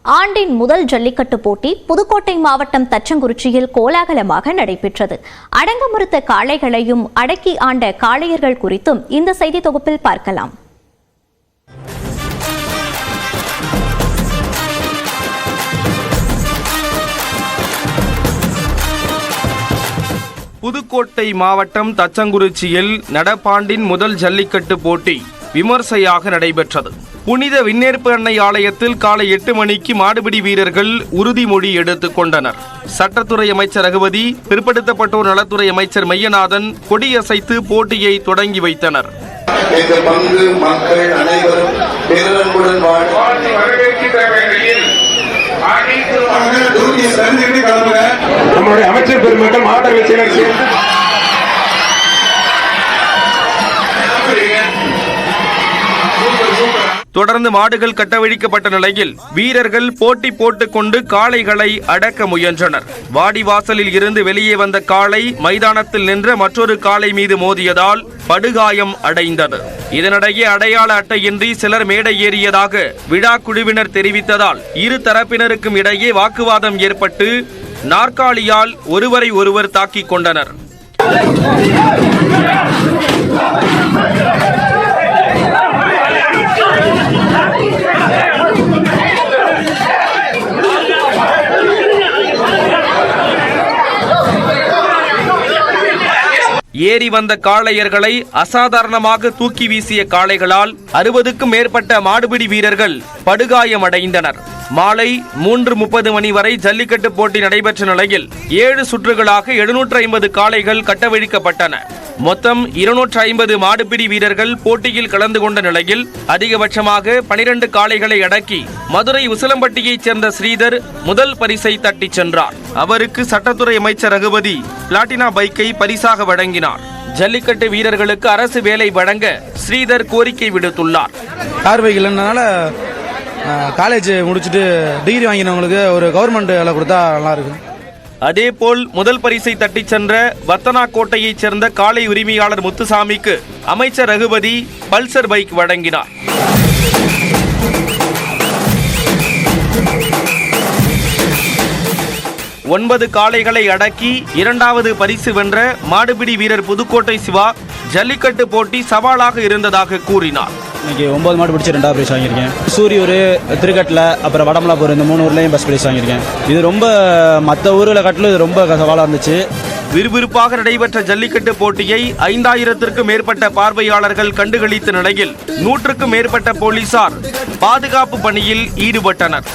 ஆண்டின் முதல் ஜல்லிக்கட்டு போட்டி புதுக்கோட்டை மாவட்டம் தச்சங்குறிச்சியில் கோலாகலமாக நடைபெற்றது. அடங்க மறுத்த காளைகளையும் அடக்கி ஆண்ட காளையர்கள் குறித்தும் இந்த செய்தி தொகுப்பில் பார்க்கலாம். புதுக்கோட்டை மாவட்டம் தச்சங்குறிச்சியில் நடப்பாண்டின் முதல் ஜல்லிக்கட்டு போட்டி விமர்சையாக நடைபெற்றது. புனித விண்ணேற்பு அன்னை ஆலயத்தில் காலை 8 மணிக்கு மாடுபிடி வீரர்கள் உறுதிமொழி எடுத்துக் கொண்டனர். சட்டத்துறை அமைச்சர் ரகுபதி, பிற்படுத்தப்பட்டோர் நலத்துறை அமைச்சர் மையநாதன் கொடியசைத்து போட்டியை தொடங்கி வைத்தனர். நம்முடைய அமைச்சர் பெருமக்கள் மாவட்ட செயலர் தொடர்ந்து மாடுகள் கட்டவிழ்க்கப்பட்ட நிலையில் வீரர்கள் போட்டி போட்டுக் கொண்டு காளைகளை அடக்க முயன்றனர். வாடிவாசலில் இருந்து வெளியே வந்த காளை மைதானத்தில் நின்ற மற்றொரு காளை மீது மோதியதால் படுகாயம் அடைந்தது. இதனிடையே அடையாள அட்டையின்றி சிலர் மேடை ஏறியதாக விழா குழுவினர் தெரிவித்ததால் இரு தரப்பினருக்கும் இடையே வாக்குவாதம் ஏற்பட்டு நாற்காலியால் ஒருவரை ஒருவர் தாக்கிக் கொண்டனர். ஏறி வந்த காளையர்களை அசாதாரணமாக தூக்கி வீசிய காளைகளால் 60க்கும் மேற்பட்ட மாடுபிடி வீரர்கள் படுகாயமடைந்தனர். மாலை 3:30 மணி வரை ஜல்லிக்கட்டு போட்டி நடைபெற்ற நிலையில் 7 சுற்றுகளாக 750 காளைகள் கட்டவிழ்க்கப்பட்டன. மொத்தம் 250 மாடுபிடி வீரர்கள் போட்டியில் கலந்து கொண்ட நிலையில் அதிகபட்சமாக 12 காளைகளை அடக்கி மதுரை உசிலம்பட்டியைச் சேர்ந்த ஸ்ரீதர் முதல் பரிசை தட்டிச் சென்றார். அவருக்கு சட்டத்துறை அமைச்சர் ரகுபதி பிளாட்டினா பைக்கை பரிசாக வழங்கினார். ஜல்லிக்கட்டு வீரர்களுக்கு அரசு வேலை வழங்க ஸ்ரீதர் கோரிக்கை விடுத்துள்ளார். காலேஜ் முடிச்சுட்டு டிகிரி வாங்கினவங்களுக்கு ஒரு கவர்மெண்ட் வேலை கொடுத்தா நல்லா இருக்கும். அதேபோல் முதல் பரிசை தட்டிச் சென்ற வத்தனாக்கோட்டையைச் சேர்ந்த காளை உரிமையாளர் முத்துசாமிக்கு அமைச்சர் ரகுபதி பல்சர் பைக் வழங்கினார். ஒன்பது காளைகளை அடக்கி 2வது பரிசு வென்ற மாடுபிடி வீரர் புதுக்கோட்டை சிவா ஜல்லிக்கட்டு போட்டி சவாலாக இருந்ததாக கூறினார். இன்னைக்கு 9 மாடு பிடிச்சி 2வது பிரைஸ் வாங்கியிருக்கேன். சூரியூர், திருக்கட்டில், அப்புறம் வடமலாப்பூர், இந்த 3 ஊர்லையும் ஃபர்ஸ்ட் பிரைஸ் வாங்கியிருக்கேன். இது ரொம்ப மற்ற ஊர்களை காட்டிலும் இது ரொம்ப சவாலாக இருந்துச்சு. விறுவிறுப்பாக நடைபெற்ற ஜல்லிக்கட்டு போட்டியை 5000த்திற்கும் மேற்பட்ட பார்வையாளர்கள் கண்டுகளித்த நிலையில் 100க்கும் மேற்பட்ட போலீசார் பாதுகாப்பு பணியில் ஈடுபட்டனர்.